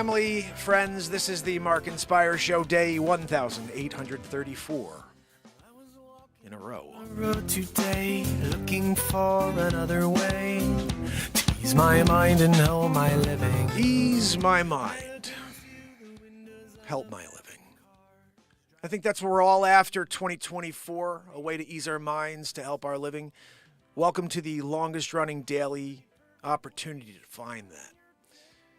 family, friends. This is the Mark Inspire Show, day 1834 in a row. Road today, looking for another way to ease my mind and help my living. Ease my mind. Help my living. I think that's what we're all after, 2024, a way to ease our minds, to help our living. Welcome to the longest running daily opportunity to find that.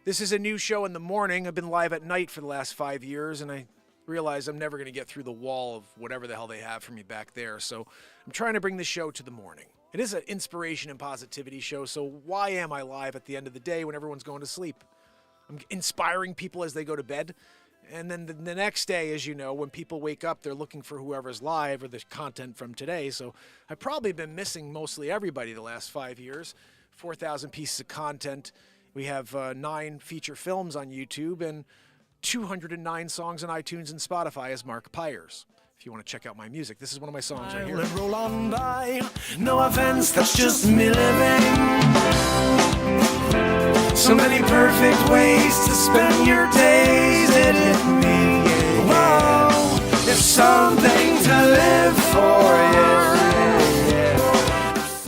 This is a new show in the morning. I've been live at night for the last 5 years, and I realize I'm never going to get through the wall of whatever the hell they have for me back there. So I'm trying to bring the show to the morning. It is an inspiration and positivity show, so why am I live at the end of the day when everyone's going to sleep? I'm inspiring people as they go to bed. And then the next day, as you know, when people wake up, they're looking for whoever's live or the content from today. So I've probably been missing mostly everybody the last 5 years. 4,000 pieces of content. We have 9 feature films on YouTube and 209 songs on iTunes and Spotify as Mark Pires. If you want to check out my music, this is one of my songs right here. Roll on by, no offense, that's just me living. So many perfect ways to spend your days, it hit me. Whoa, there's something to live for,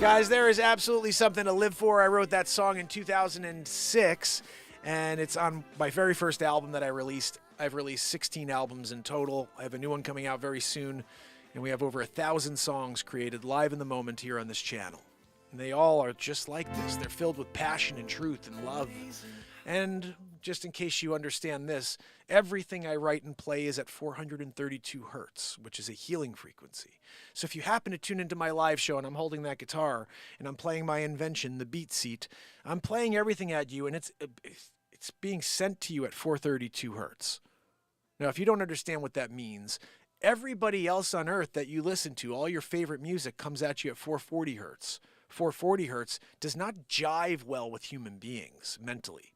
Guys, there is absolutely something to live for. I wrote that song in 2006, and it's on my very first album that I released. I've released 16 albums in total. I have a new one coming out very soon, and we have over 1,000 songs created live in the moment here on this channel. And they all are just like this. They're filled with passion and truth and love. And just in case you understand this, everything I write and play is at 432 hertz, which is a healing frequency. So if you happen to tune into my live show and I'm holding that guitar and I'm playing my invention, the BeatSeat, I'm playing everything at you and it's being sent to you at 432 hertz. Now, if you don't understand what that means, everybody else on earth that you listen to, all your favorite music comes at you at 440 hertz. 440 hertz does not jive well with human beings mentally.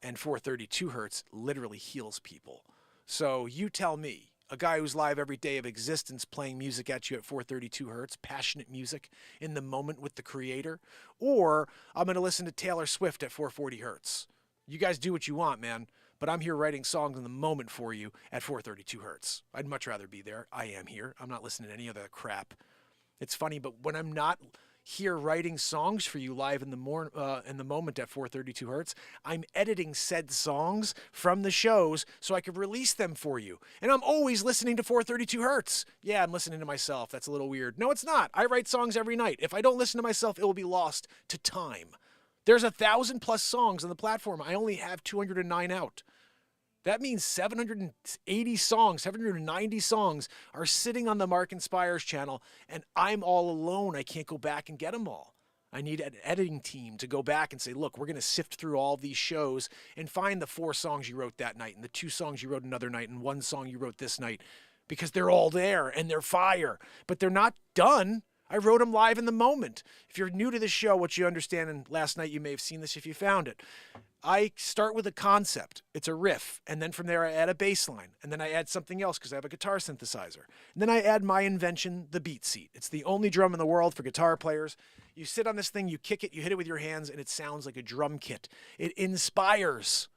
And 432 hertz literally heals people. So you tell me, a guy who's live every day of existence playing music at you at 432 hertz, passionate music in the moment with the creator, or I'm going to listen to Taylor Swift at 440 hertz. You guys do what you want, man. But I'm here writing songs in the moment for you at 432 hertz. I'd much rather be there. I am here. I'm not listening to any other crap. It's funny, but when I'm not here writing songs for you live in the moment at 432 hertz, I'm editing said songs from the shows so I could release them for you. And I'm always listening to 432 hertz. Yeah, I'm listening to myself. That's a little weird. No, it's not. I write songs every night. If I don't listen to myself, it will be lost to time. There's 1,000+ songs on the platform. I only have 209 out. That means 780 songs, 790 songs are sitting on the Mark Inspires channel, and I'm all alone. I can't go back and get them all. I need an editing team to go back and say, look, we're going to sift through all these shows and find the 4 songs you wrote that night and the 2 songs you wrote another night and 1 song you wrote this night, because they're all there and they're fire, but they're not done. I wrote them live in the moment. If you're new to the show, what you understand, and last night you may have seen this if you found it, I start with a concept. It's a riff, and then from there I add a bass line, and then I add something else because I have a guitar synthesizer. And then I add my invention, the BeatSeat. It's the only drum in the world for guitar players. You sit on this thing, you kick it, you hit it with your hands, and it sounds like a drum kit. It inspires.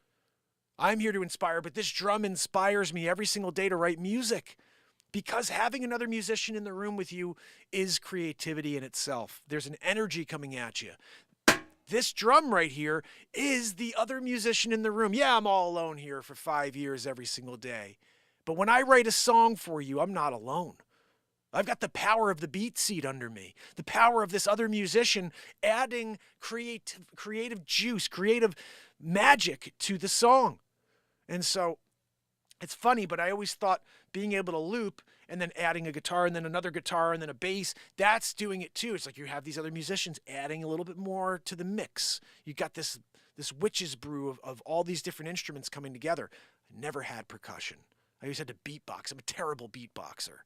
I'm here to inspire, but this drum inspires me every single day to write music. Because having another musician in the room with you is creativity in itself. There's an energy coming at you. This drum right here is the other musician in the room. Yeah, I'm all alone here for 5 years every single day. But when I write a song for you, I'm not alone. I've got the power of the BeatSeat under me. The power of this other musician adding creative juice, creative magic to the song. And so it's funny, but I always thought being able to loop and then adding a guitar and then another guitar and then a bass, that's doing it too. It's like you have these other musicians adding a little bit more to the mix. You got this witch's brew of all these different instruments coming together. I never had percussion. I always had to beatbox. I'm a terrible beatboxer.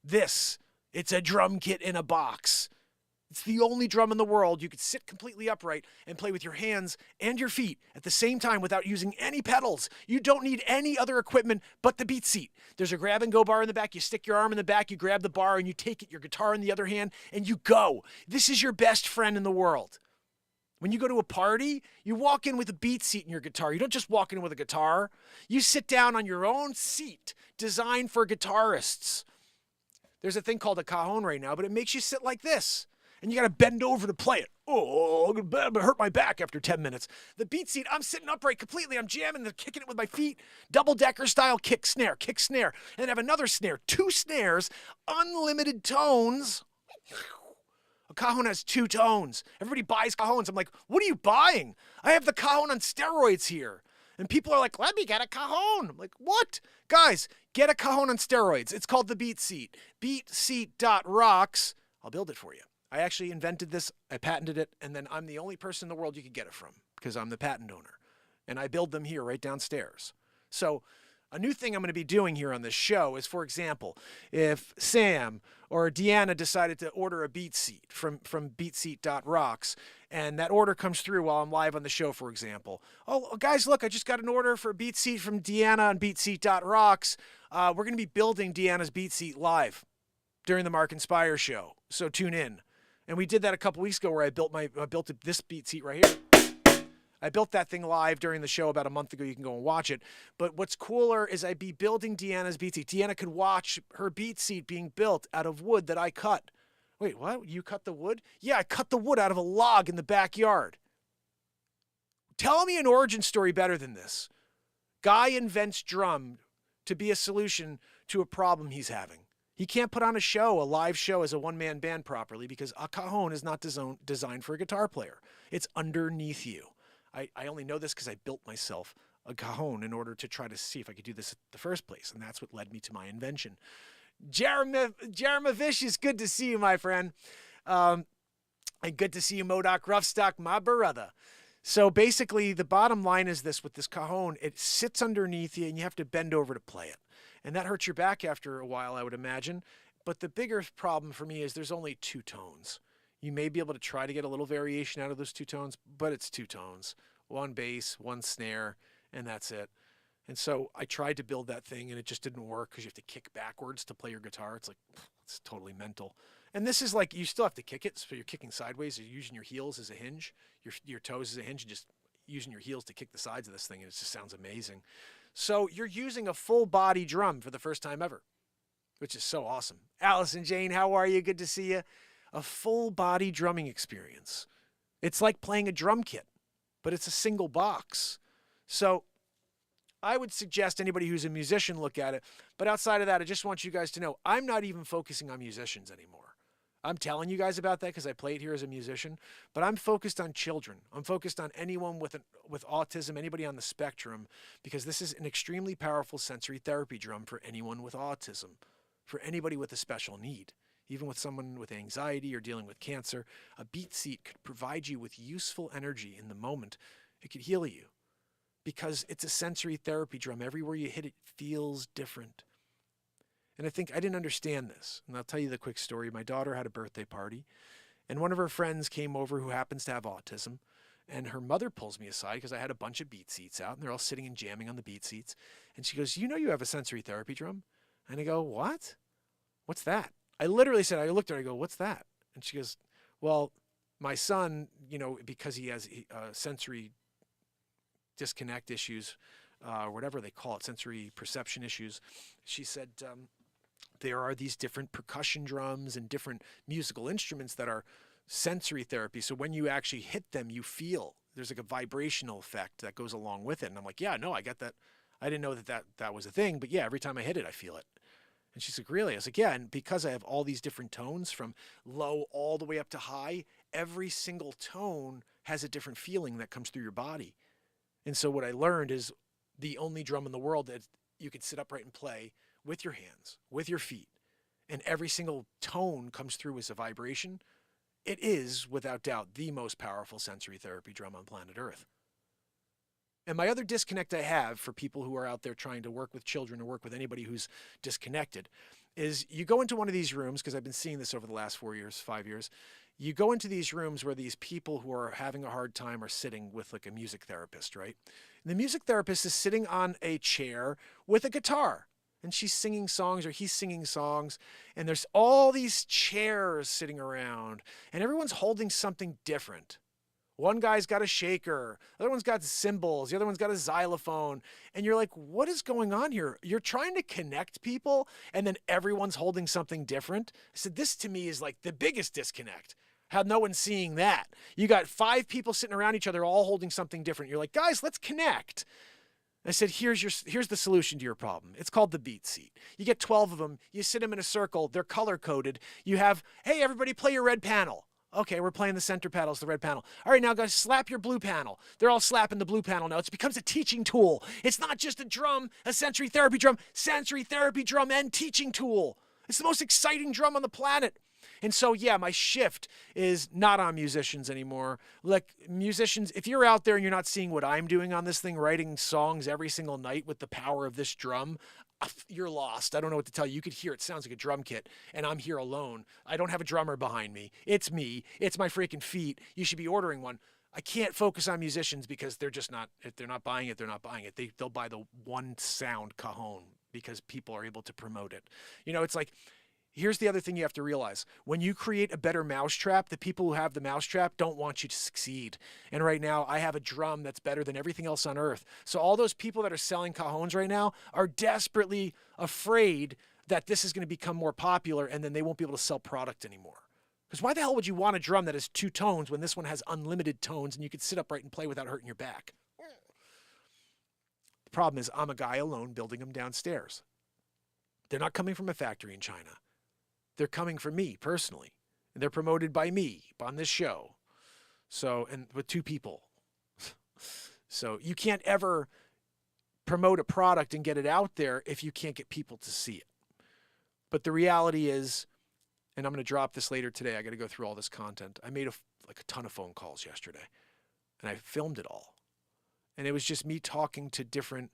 It's a drum kit in a box. It's the only drum in the world you could sit completely upright and play with your hands and your feet at the same time without using any pedals. You don't need any other equipment but the BeatSeat. There's a grab and go bar in the back. You stick your arm in the back, you grab the bar, and you take it, your guitar in the other hand, and you go. This is your best friend in the world. When you go to a party, you walk in with a BeatSeat in your guitar. You don't just walk in with a guitar. You sit down on your own seat designed for guitarists. There's a thing called a cajon right now, but it makes you sit like this. And you got to bend over to play it. Oh, I'm going to hurt my back after 10 minutes. The BeatSeat, I'm sitting upright completely. I'm jamming and kicking it with my feet. Double-decker style kick, snare, and then have another snare. 2 snares, unlimited tones. A cajon has 2 tones. Everybody buys cajons. I'm like, what are you buying? I have the cajon on steroids here. And people are like, let me get a cajon. I'm like, what? Guys, get a cajon on steroids. It's called the BeatSeat. BeatSeat.rocks. I'll build it for you. I actually invented this. I patented it. And then I'm the only person in the world you could get it from because I'm the patent owner. And I build them here right downstairs. So a new thing I'm going to be doing here on this show is, for example, if Sam or Deanna decided to order a BeatSeat from BeatSeat.rocks, and that order comes through while I'm live on the show, for example. Oh, guys, look, I just got an order for a BeatSeat from Deanna on BeatSeat.rocks. We're going to be building Deanna's BeatSeat live during the Mark Inspire show, so tune in. And we did that a couple weeks ago where I built this BeatSeat right here. I built that thing live during the show about a month ago. You can go and watch it. But what's cooler is I'd be building Deanna's BeatSeat. Deanna could watch her BeatSeat being built out of wood that I cut. Wait, what? You cut the wood? Yeah, I cut the wood out of a log in the backyard. Tell me an origin story better than this. Guy invents drum to be a solution to a problem he's having. He can't put on a live show as a one-man band properly because a cajon is not designed for a guitar player. It's underneath you. I only know this because I built myself a cajon in order to try to see if I could do this in the first place, and that's what led me to my invention. Jeremy Vish, it's good to see you, my friend. And good to see you, Modoc Roughstock, my brother. So basically, the bottom line is this with this cajon, it sits underneath you, and you have to bend over to play it. And that hurts your back after a while, I would imagine. But the bigger problem for me is there's only 2 tones. You may be able to try to get a little variation out of those 2 tones, but it's 2 tones. 1 bass, 1 snare, and that's it. And so I tried to build that thing, and it just didn't work because you have to kick backwards to play your guitar. It's like, it's totally mental. And this is like, you still have to kick it, so you're kicking sideways. You're using your heels as a hinge, your toes as a hinge, and just using your heels to kick the sides of this thing, and it just sounds amazing. So you're using a full body drum for the first time ever, which is so awesome. Allison Jane, how are you? Good to see you. A full body drumming experience. It's like playing a drum kit, but it's a single box. So I would suggest anybody who's a musician look at it. But outside of that, I just want you guys to know I'm not even focusing on musicians anymore. I'm telling you guys about that because I played here as a musician, but I'm focused on children. I'm focused on anyone with autism, anybody on the spectrum, because this is an extremely powerful sensory therapy drum for anyone with autism, for anybody with a special need. Even with someone with anxiety or dealing with cancer, a BeatSeat could provide you with useful energy in the moment. It could heal you because it's a sensory therapy drum. Everywhere you hit it feels different. And I think I didn't understand this. And I'll tell you the quick story. My daughter had a birthday party, and one of her friends came over who happens to have autism. And her mother pulls me aside because I had a bunch of BeatSeats out, and they're all sitting and jamming on the BeatSeats. And she goes, you know you have a sensory therapy drum? And I go, what? What's that? I literally said, I looked at her, I go, what's that? And she goes, well, my son, because he has sensory disconnect issues, or whatever they call it, sensory perception issues, she said, there are these different percussion drums and different musical instruments that are sensory therapy. So when you actually hit them, you feel there's like a vibrational effect that goes along with it. And I'm like, yeah, no, I got that. I didn't know that was a thing, but yeah, every time I hit it, I feel it. And she's like, really? I was like, yeah. And because I have all these different tones from low all the way up to high, every single tone has a different feeling that comes through your body. And so what I learned is the only drum in the world that you can sit upright and play with your hands, with your feet, and every single tone comes through as a vibration. It is, without doubt, the most powerful sensory therapy drum on planet Earth. And my other disconnect I have for people who are out there trying to work with children or work with anybody who's disconnected is you go into one of these rooms, because I've been seeing this over the last 5 years. You go into these rooms where these people who are having a hard time are sitting with like a music therapist, right? And the music therapist is sitting on a chair with a guitar, and she's singing songs or he's singing songs, and there's all these chairs sitting around, and everyone's holding something different. One guy's got a shaker. The other one's got cymbals. The other one's got a xylophone. And you're like, what is going on here? You're trying to connect people, and then everyone's holding something different. I said, this to me is like the biggest disconnect. How no one's seeing that. You got 5 people sitting around each other all holding something different. You're like, guys, let's connect. I said, here's the solution to your problem. It's called the BeatSeat. You get 12 of them. You sit them in a circle. They're color-coded. You have, hey, everybody play your red panel. Okay, we're playing the center panel. It's the red panel. All right, now guys, slap your blue panel. They're all slapping the blue panel now. It becomes a teaching tool. It's not just a drum, a sensory therapy drum and teaching tool. It's the most exciting drum on the planet. And so, yeah, my shift is not on musicians anymore. Like, musicians, if you're out there and you're not seeing what I'm doing on this thing, writing songs every single night with the power of this drum, you're lost. I don't know what to tell you. You could hear it sounds like a drum kit, and I'm here alone. I don't have a drummer behind me. It's me. It's my freaking feet. You should be ordering one. I can't focus on musicians because they're just not, if they're not buying it, they're not buying it. They'll buy the one sound cajon because people are able to promote it. You know, it's like, here's the other thing you have to realize. When you create a better mousetrap, the people who have the mousetrap don't want you to succeed. And right now, I have a drum that's better than everything else on earth. So all those people that are selling cajons right now are desperately afraid that this is going to become more popular and then they won't be able to sell product anymore. Because why the hell would you want a drum that has 2 tones when this one has unlimited tones and you could sit upright and play without hurting your back? The problem is I'm a guy alone building them downstairs. They're not coming from a factory in China. They're coming from me personally, and they're promoted by me on this show. So, and with 2 people. So you can't ever promote a product and get it out there if you can't get people to see it. But the reality is, and I'm going to drop this later today. I got to go through all this content. I made a ton of phone calls yesterday, and I filmed it all. And it was just me talking to different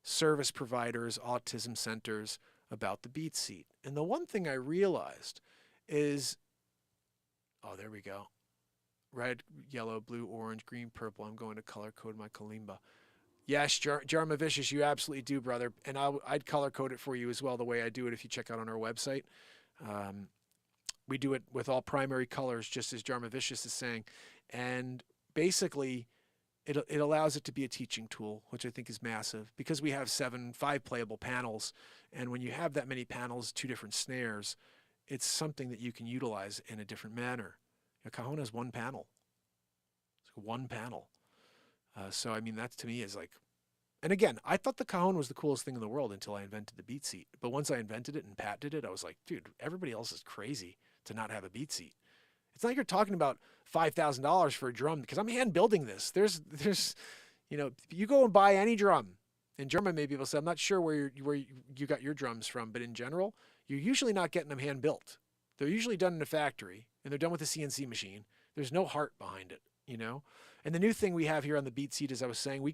service providers, autism centers, about the BeatSeat. And the one thing I realized is, oh, there we go. Red, yellow, blue, orange, green, purple. I'm going to color code my kalimba. Yes, Jarmavicious, you absolutely do, brother. And I'd color code it for you as well, the way I do it if you check out on our website. We do it with all primary colors, just as Jarmavicious is saying. And basically, it allows it to be a teaching tool, which I think is massive, because we have 5 playable panels. And when you have that many panels, 2 different snares, it's something that you can utilize in a different manner. A cajon has 1 panel. It's 1 panel. So, I mean, that to me is like, and again, I thought the cajon was the coolest thing in the world until I invented the BeatSeat. But once I invented it and patented it, I was like, dude, everybody else is crazy to not have a BeatSeat. It's not like you're talking about $5,000 for a drum, because I'm hand building this. There's, you know, you go and buy any drum. In German, maybe people say, I'm not sure where you got your drums from, but in general, you're usually not getting them hand built. They're usually done in a factory, and they're done with a CNC machine. There's no heart behind it, you know. And the new thing we have here on the BeatSeat, as I was saying, we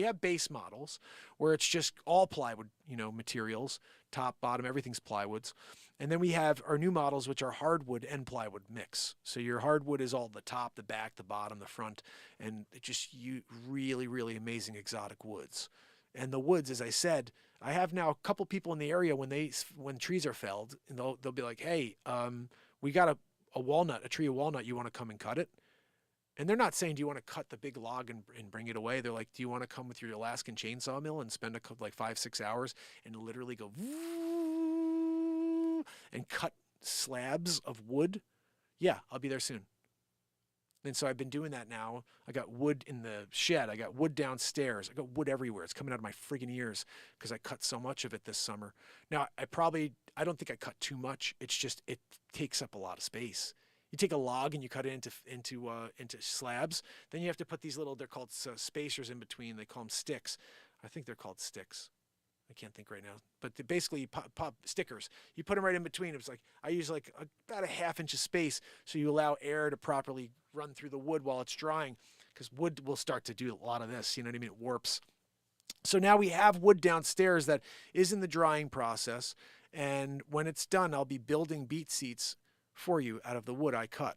have base models where it's just all plywood, you know, materials, top, bottom, everything's plywoods. And then we have our new models, which are hardwood and plywood mix. So your hardwood is all the top, the back, the bottom, the front, and it just really, really amazing exotic woods. And the woods, as I said, I have now a couple people in the area when trees are felled, and they'll be like, hey, we got a tree of walnut, you want to come and cut it? And they're not saying, do you want to cut the big log and bring it away? They're like, do you want to come with your Alaskan chainsaw mill and spend 5-6 hours and literally go and cut slabs of wood? Yeah, I'll be there soon. And so I've been doing that now. I got wood in the shed. I got wood downstairs. I got wood everywhere. It's coming out of my friggin' ears because I cut so much of it this summer. Now, I don't think I cut too much. It's just, it takes up a lot of space. You take a log and you cut it into slabs. Then you have to put these little, they're called spacers in between. They call them sticks. I think they're called sticks. I can't think right now. But basically, you pop stickers. You put them right in between. It's like, I use about a 1/2 inch of space so you allow air to properly run through the wood while it's drying, because wood will start to do a lot of this. You know what I mean? It warps. So now we have wood downstairs that is in the drying process. And when it's done, I'll be building BeatSeats for you out of the wood I cut.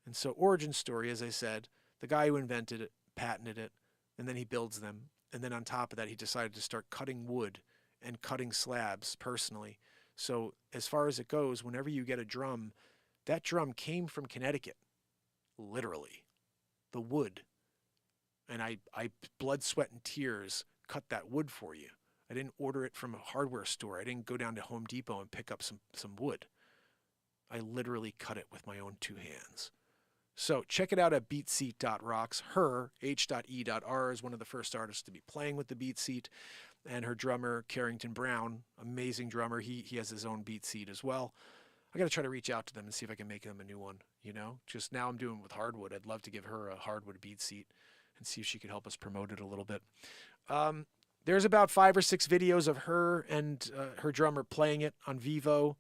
And so origin story, as I said, the guy who invented it, patented it, and then he builds them. And then on top of that, he decided to start cutting wood and cutting slabs personally. So as far as it goes, whenever you get a drum, that drum came from Connecticut, literally. the wood. And I blood, sweat, and tears cut that wood for you. I didn't order it from a hardware store. I didn't go down to Home Depot and pick up some wood. I literally cut it with my own 2 hands. So check it out at beatseat.rocks. Her, H.E.R, is one of the first artists to be playing with the BeatSeat. And her drummer, Carrington Brown, amazing drummer. He has his own BeatSeat as well. I got to try to reach out to them and see if I can make them a new one, you know? Just now I'm doing it with hardwood. I'd love to give her a hardwood BeatSeat and see if she could help us promote it a little bit. There's about 5 or 6 videos of her and her drummer playing it on Vivo,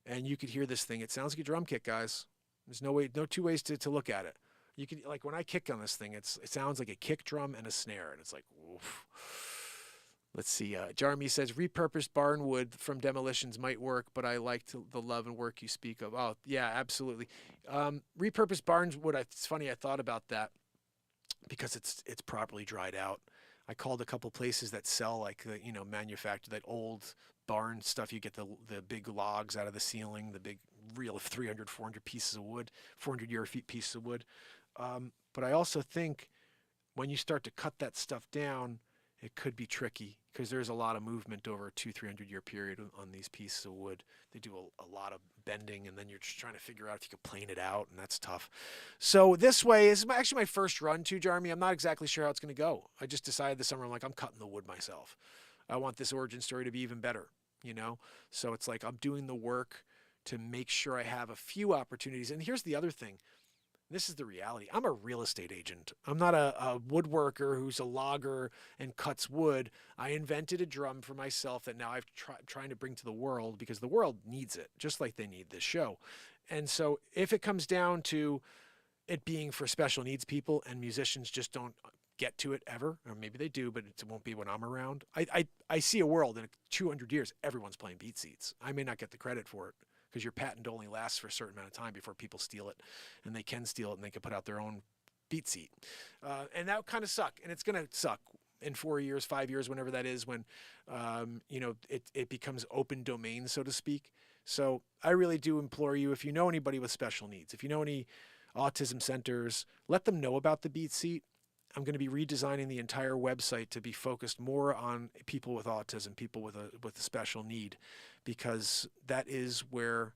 and you could hear this thing. It sounds like a drum kit, guys. There's no 2 ways to look at it. You can, like, when I kick on this thing, it sounds like a kick drum and a snare, and it's like, oof. Let's see. Jeremy says, repurposed barn wood from demolitions might work, but I like the love and work you speak of. Oh, yeah, absolutely. Repurposed barn wood, it's funny, I thought about that because it's properly dried out. I called a couple places that sell, like, manufacture that old barn stuff. You get the big logs out of the ceiling, the big reel of 300, 400 pieces of wood, 400-year pieces of wood. But I also think when you start to cut that stuff down, it could be tricky because there's a lot of movement over a 200-300-year period on these pieces of wood. They do a lot of bending, and then you're just trying to figure out if you can plane it out, and that's tough. So this way is actually my first run too, Jeremy. I'm not exactly sure how it's going to go. I just decided this summer, I'm cutting the wood myself. I want this origin story to be even better, So it's like I'm doing the work to make sure I have a few opportunities. And here's the other thing. This is the reality. I'm a real estate agent. I'm not a woodworker who's a logger and cuts wood. I invented a drum for myself that now I'm trying to bring to the world because the world needs it, just like they need this show. And so if it comes down to it being for special needs people and musicians just don't get to it ever, or maybe they do, but it won't be when I'm around. I see a world in 200 years, everyone's playing BeatSeats. I may not get the credit for it, because your patent only lasts for a certain amount of time before people steal it, and they can steal it and they can put out their own BeatSeat. And that kind of suck, and it's going to suck in 4 years, 5 years, whenever that is, when, it becomes open domain, so to speak. So I really do implore you, if you know anybody with special needs, if you know any autism centers, let them know about the BeatSeat. I'm going to be redesigning the entire website to be focused more on people with autism, people with a special need, because that is where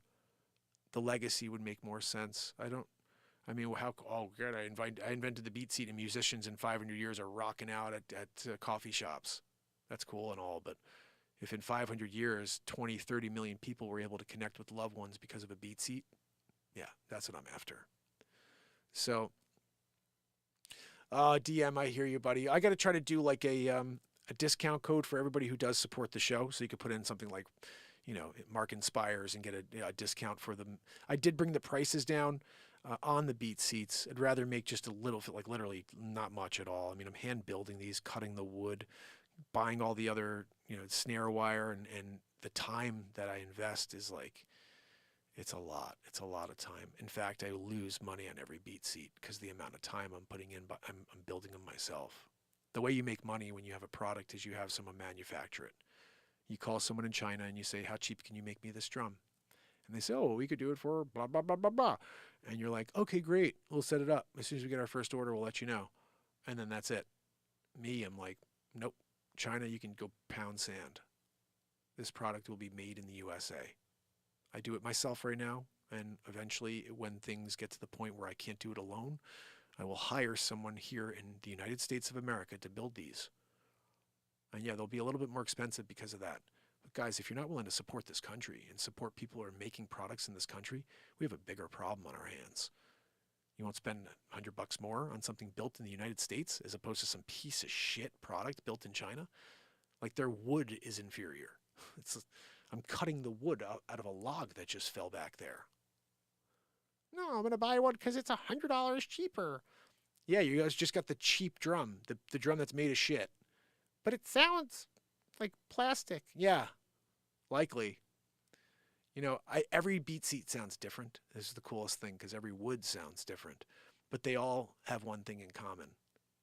the legacy would make more sense. I invented the BeatSeat, and musicians in 500 years are rocking out at coffee shops. That's cool and all, but if in 500 years, 20, 30 million people were able to connect with loved ones because of a BeatSeat, yeah, that's what I'm after. So, DM, I hear you, buddy. I got to try to do like a discount code for everybody who does support the show. So you could put in something like, Mark Inspires and get a discount for them. I did bring the prices down on the BeatSeats. I'd rather make just a little, like literally not much at all. I mean, I'm hand building these, cutting the wood, buying all the other, snare wire, and the time that I invest is like, it's a lot. It's a lot of time. In fact, I lose money on every BeatSeat because the amount of time I'm putting in, but I'm building them myself. The way you make money when you have a product is you have someone manufacture it. You call someone in China and you say, how cheap can you make me this drum? And they say, oh, we could do it for blah, blah, blah, blah, blah. And you're like, okay, great. We'll set it up. As soon as we get our first order, we'll let you know. And then that's it. Me, I'm like, nope. China, you can go pound sand. This product will be made in the USA. I do it myself right now, and eventually when things get to the point where I can't do it alone, I will hire someone here in the United States of America to build these. And yeah, they'll be a little bit more expensive because of that. But guys, if you're not willing to support this country and support people who are making products in this country, we have a bigger problem on our hands. You won't spend $100 more on something built in the United States as opposed to some piece of shit product built in China? Like, their wood is inferior. I'm cutting the wood out of a log that just fell back there. No, I'm going to buy one because it's $100 cheaper. Yeah, you guys just got the cheap drum, the drum that's made of shit. But it sounds like plastic. Yeah, likely. Every BeatSeat sounds different. This is the coolest thing because every wood sounds different. But they all have one thing in common.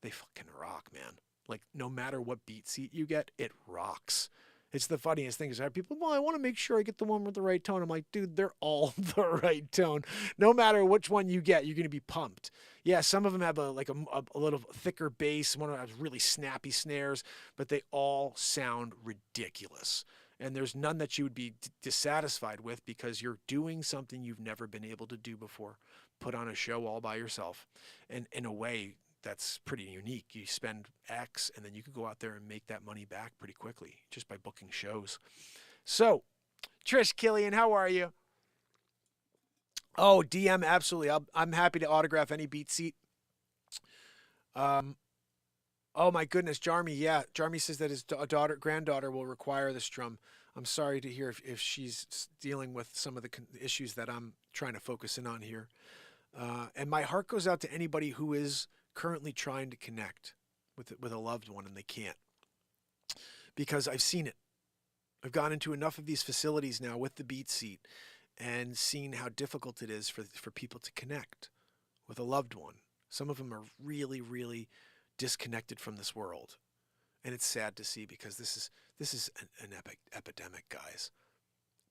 They fucking rock, man. Like, no matter what BeatSeat you get, it rocks. It's the funniest thing is that people, well, I want to make sure I get the one with the right tone. I'm like, dude, they're all the right tone. No matter which one you get, you're going to be pumped. Yeah, some of them have a little thicker bass. One of them has really snappy snares, but they all sound ridiculous. And there's none that you would be dissatisfied with because you're doing something you've never been able to do before. Put on a show all by yourself. And in a way, that's pretty unique. You spend X and then you can go out there and make that money back pretty quickly just by booking shows. So, Trish Killian, how are you? Oh, DM, absolutely. I'm happy to autograph any BeatSeat. Oh my goodness, Jarmy, yeah. Jarmy says that his granddaughter will require this drum. I'm sorry to hear if she's dealing with some of the issues that I'm trying to focus in on here. And my heart goes out to anybody who is currently trying to connect with a loved one and they can't. Because I've seen it. I've gone into enough of these facilities now with the BeatSeat and seen how difficult it is for people to connect with a loved one. Some of them are really, really disconnected from this world. And it's sad to see because this is an epidemic, guys.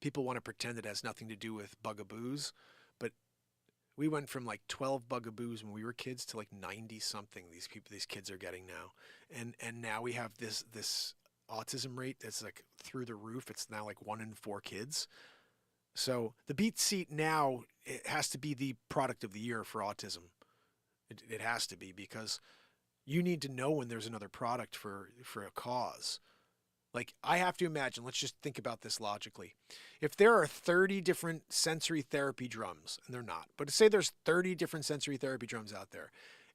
People want to pretend it has nothing to do with bugaboos, but we went from like 12 bugaboos when we were kids to like 90 something these kids are getting now. And now we have this autism rate that's like through the roof. It's now like 1 in 4 kids. So the BeatSeat now, it has to be the product of the year for autism. It has to be because you need to know when there's another product for a cause. Like, I have to imagine, let's just think about this logically. If there are 30 different sensory therapy drums, and they're not, but say there's 30 different sensory therapy drums out there,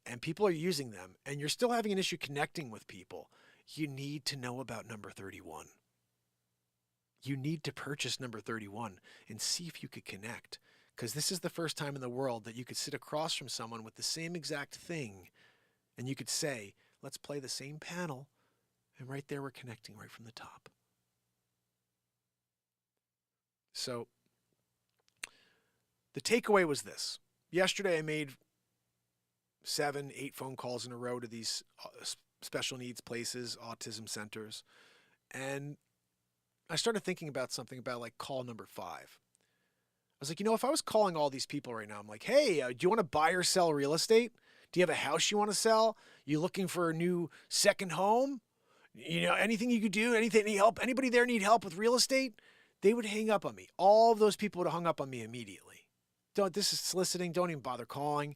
and people are using them, and you're still having an issue connecting with people, you need to know about number 31. You need to purchase number 31 and see if you could connect. Because this is the first time in the world that you could sit across from someone with the same exact thing and you could say, let's play the same panel. And right there, we're connecting right from the top. So the takeaway was this. Yesterday, I made 7, 8 phone calls in a row to these special needs places, autism centers. And I started thinking about something about like call number 5. I was like, if I was calling all these people right now, I'm like, hey, do you want to buy or sell real estate? Do you have a house you want to sell? You looking for a new second home? Anything you could do, anything, any help, anybody there need help with real estate? They would hang up on me. All of those people would have hung up on me immediately. This is soliciting. Don't even bother calling.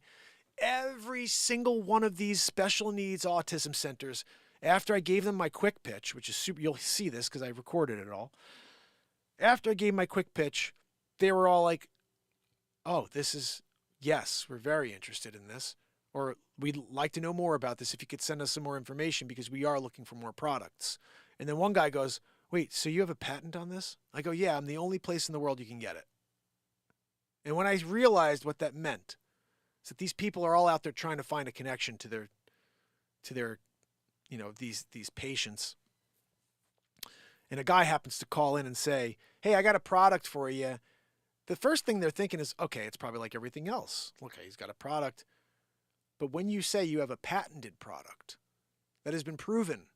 Every single one of these special needs autism centers, after I gave them my quick pitch, which is super, you'll see this because I recorded it all. After I gave my quick pitch, they were all like, oh, yes, we're very interested in this. Or we'd like to know more about this if you could send us some more information because we are looking for more products. And then one guy goes, wait, so you have a patent on this? I go, yeah, I'm the only place in the world you can get it. And when I realized what that meant, is that these people are all out there trying to find a connection to their these patients. And a guy happens to call in and say, hey, I got a product for you. The first thing they're thinking is, okay, it's probably like everything else. Okay, he's got a product. But when you say you have a patented product that has been proven,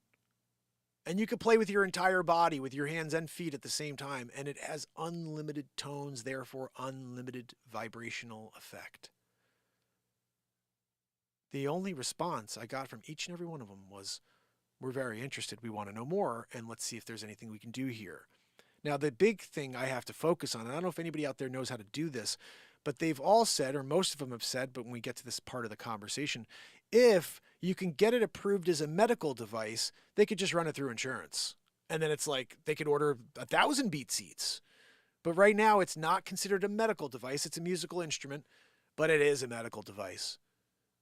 and you can play with your entire body, with your hands and feet at the same time, and it has unlimited tones, therefore unlimited vibrational effect. The only response I got from each and every one of them was, we're very interested, we want to know more, and let's see if there's anything we can do here. Now, the big thing I have to focus on, and I don't know if anybody out there knows how to do this, but they've all said, or most of them have said, but when we get to this part of the conversation, if you can get it approved as a medical device, they could just run it through insurance. And then it's like they could order 1,000 BeatSeats. But right now, it's not considered a medical device. It's a musical instrument, but it is a medical device.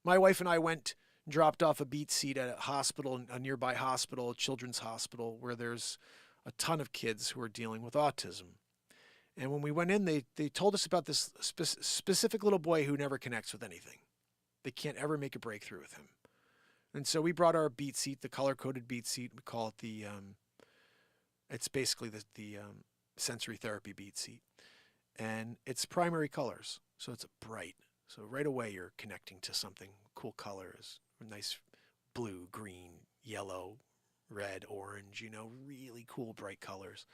My wife and I went and dropped off a BeatSeat at a hospital, a nearby hospital, a children's hospital, where there's a ton of kids who are dealing with autism. And when we went in, they told us about this specific little boy who never connects with anything. They can't ever make a breakthrough with him. And so we brought our BeatSeat, the color-coded BeatSeat. We call it it's basically the sensory therapy BeatSeat. And it's primary colors, so it's bright. So right away you're connecting to something, cool colors, nice blue, green, yellow, red, orange, really cool, bright colors.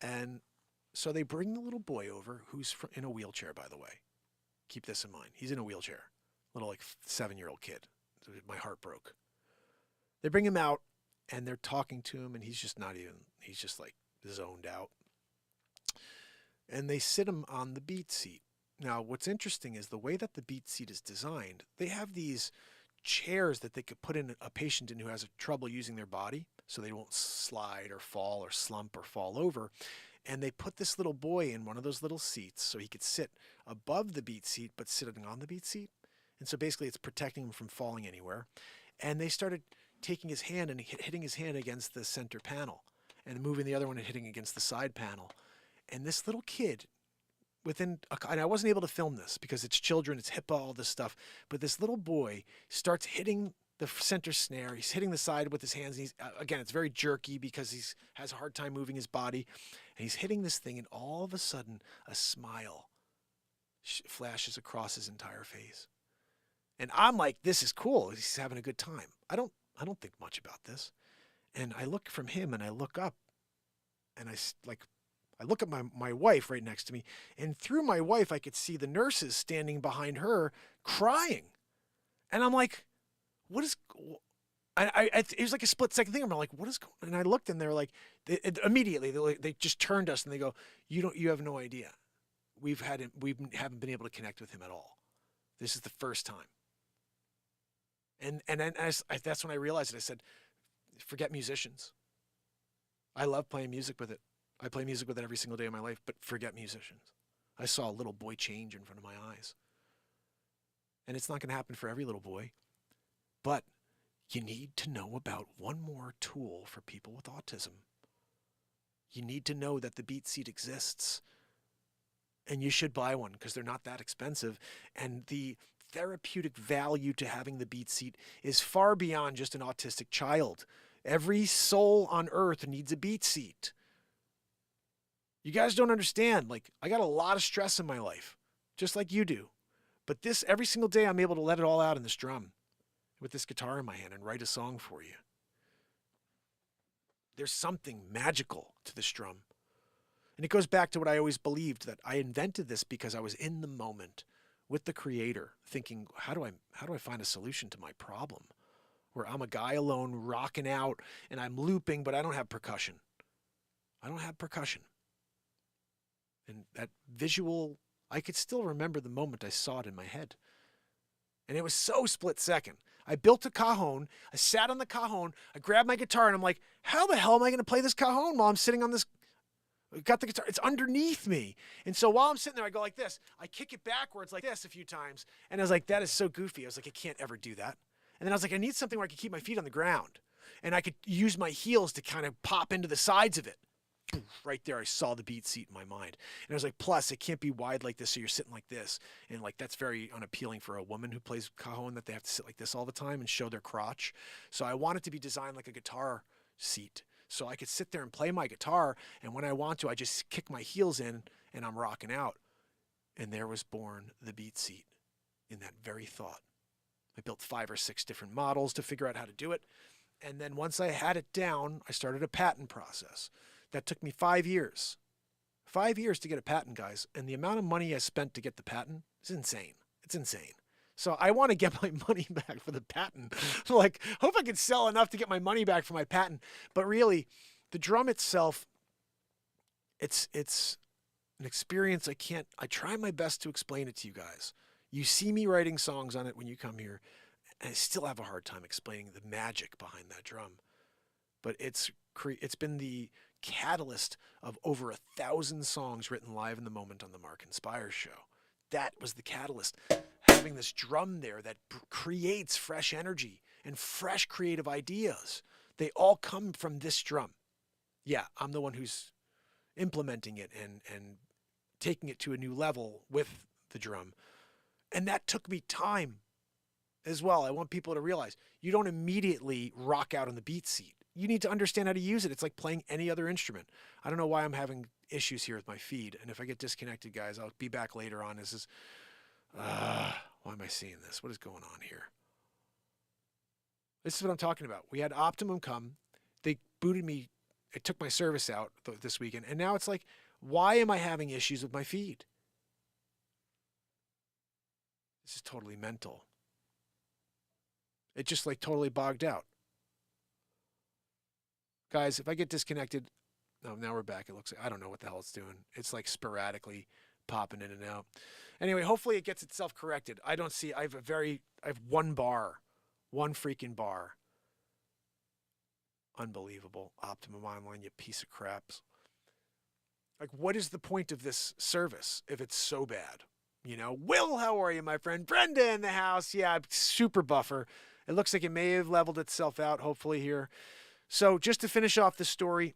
And so they bring the little boy over, who's in a wheelchair, by the way. Keep this in mind. He's in a wheelchair. Little, like, 7-year-old kid. My heart broke. They bring him out, and they're talking to him, and he's just like zoned out. And they sit him on the BeatSeat. Now, what's interesting is the way that the BeatSeat is designed, they have these chairs that they could put in a patient in who has trouble using their body so they won't slide or fall or slump or fall over. And they put this little boy in one of those little seats so he could sit above the BeatSeat but sitting on the BeatSeat. And so basically it's protecting him from falling anywhere. And they started taking his hand and hitting his hand against the center panel and moving the other one and hitting against the side panel. And this little kid, and I wasn't able to film this because it's children, it's HIPAA, all this stuff, but this little boy starts hitting the center snare. He's hitting the side with his hands. And again, it's very jerky because he has a hard time moving his body. And he's hitting this thing, and all of a sudden, a smile flashes across his entire face. And I'm like, this is cool. He's having a good time. I don't think much about this. And I look from him, and I look up, and I look at my wife right next to me, and through my wife, I could see the nurses standing behind her crying. And I'm like, what is, it was like a split second thing. I'm like, what is going on? And I looked, and they're like, immediately, they just turned us, and they go, you have no idea. We haven't been able to connect with him at all. This is the first time. And then that's when I realized it. I said, forget musicians. I love playing music with it. I play music with it every single day of my life, but forget musicians. I saw a little boy change in front of my eyes. And it's not going to happen for every little boy, but you need to know about one more tool for people with autism. You need to know that the BeatSeat exists, and you should buy one because they're not that expensive. And the therapeutic value to having the BeatSeat is far beyond just an autistic child. Every soul on earth needs a BeatSeat. You guys don't understand. Like, I got a lot of stress in my life, just like you do. But this, every single day, I'm able to let it all out in this drum with this guitar in my hand and write a song for you. There's something magical to this drum. And it goes back to what I always believed, that I invented this because I was in the moment with the creator thinking, how do I find a solution to my problem? Where I'm a guy alone rocking out and I'm looping, but I don't have percussion. And that visual, I could still remember the moment I saw it in my head. And it was so split second. I built a cajon. I sat on the cajon. I grabbed my guitar, and I'm like, how the hell am I going to play this cajon while I'm sitting on this? I got the guitar. It's underneath me. And so while I'm sitting there, I go like this. I kick it backwards like this a few times. And I was like, that is so goofy. I was like, I can't ever do that. And then I was like, I need something where I can keep my feet on the ground. And I could use my heels to kind of pop into the sides of it. Right there, I saw the BeatSeat in my mind. And I was like, plus, it can't be wide like this, so you're sitting like this. And like, that's very unappealing for a woman who plays cajon, that they have to sit like this all the time and show their crotch. So I want it to be designed like a guitar seat. So I could sit there and play my guitar, and when I want to, I just kick my heels in, and I'm rocking out. And there was born the BeatSeat in that very thought. I built 5 or 6 different models to figure out how to do it. And then once I had it down, I started a patent process. That took me 5 years. 5 years to get a patent, guys. And the amount of money I spent to get the patent is insane. It's insane. So I want to get my money back for the patent. Like, hope I can sell enough to get my money back for my patent. But really, the drum itself, it's an experience I try my best to explain it to you guys. You see me writing songs on it when you come here, and I still have a hard time explaining the magic behind that drum. But it's been the catalyst of over 1,000 songs written live in the moment on the Mark and Pires show. That was the catalyst. Having this drum there that creates fresh energy and fresh creative ideas. They all come from this drum. Yeah, I'm the one who's implementing it and taking it to a new level with the drum. And that took me time as well. I want people to realize you don't immediately rock out on the BeatSeat. You need to understand how to use it. It's like playing any other instrument. I don't know why I'm having issues here with my feed. And if I get disconnected, guys, I'll be back later on. Why am I seeing this? What is going on here? This is what I'm talking about. We had Optimum come. They booted me. It took my service out this weekend. And now it's like, why am I having issues with my feed? This is totally mental. It just like totally bogged out. Guys, if I get disconnected, no, now we're back. It looks like, I don't know what the hell it's doing. It's like sporadically popping in and out. Anyway, hopefully it gets itself corrected. I don't see, I have one freaking bar. Unbelievable. Optimum Online, you piece of craps. Like, what is the point of this service if it's so bad? You know, Will, how are you, my friend? Brenda in the house. Yeah, super buffer. It looks like it may have leveled itself out, hopefully, here. So just to finish off the story,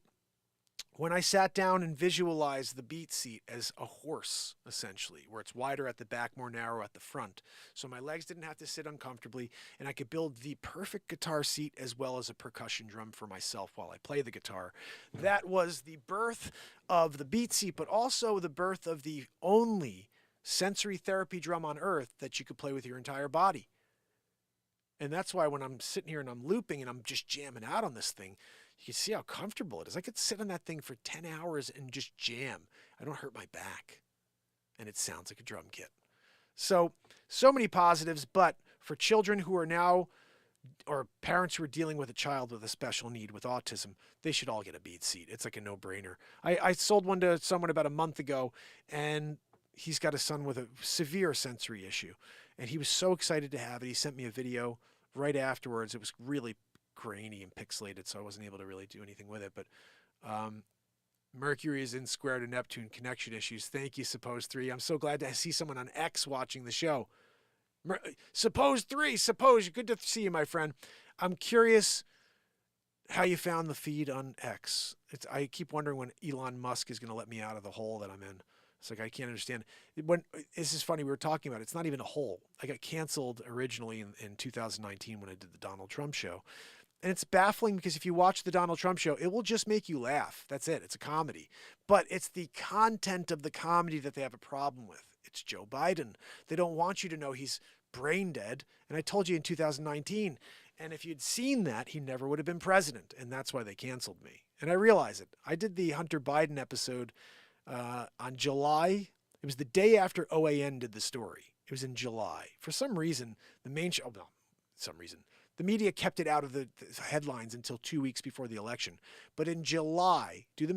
when I sat down and visualized the BeatSeat as a horse, essentially, where it's wider at the back, more narrow at the front, so my legs didn't have to sit uncomfortably, and I could build the perfect guitar seat as well as a percussion drum for myself while I play the guitar. That was the birth of the BeatSeat, but also the birth of the only sensory therapy drum on earth that you could play with your entire body. And that's why when I'm sitting here and I'm looping and I'm just jamming out on this thing, you can see how comfortable it is. I could sit on that thing for 10 hours and just jam. I don't hurt my back. And it sounds like a drum kit. So many positives, but for children who are now, or parents who are dealing with a child with a special need with autism, they should all get a BeatSeat. It's like a no-brainer. I sold one to someone about a month ago, and he's got a son with a severe sensory issue. And he was so excited to have it. He sent me a video right afterwards. It was really grainy and pixelated, so I wasn't able to really do anything with it. But Mercury is in square to Neptune, connection issues. Thank you, Suppose3. I'm so glad to see someone on X watching the show. Suppose3, good to see you, my friend. I'm curious how you found the feed on X. I keep wondering when Elon Musk is going to let me out of the hole that I'm in. It's like, I can't understand. This is funny, we were talking about it. It's not even a hole. I got canceled originally in 2019 when I did the Donald Trump show. And it's baffling because if you watch the Donald Trump show, it will just make you laugh. That's it. It's a comedy. But it's the content of the comedy that they have a problem with. It's Joe Biden. They don't want you to know he's brain dead. And I told you in 2019. And if you'd seen that, he never would have been president. And that's why they canceled me. And I realize it. I did the Hunter Biden episode on July. It was the day after OAN did the story. It was in July. For some reason, the media kept it out of the headlines until 2 weeks before the election. But in July, do the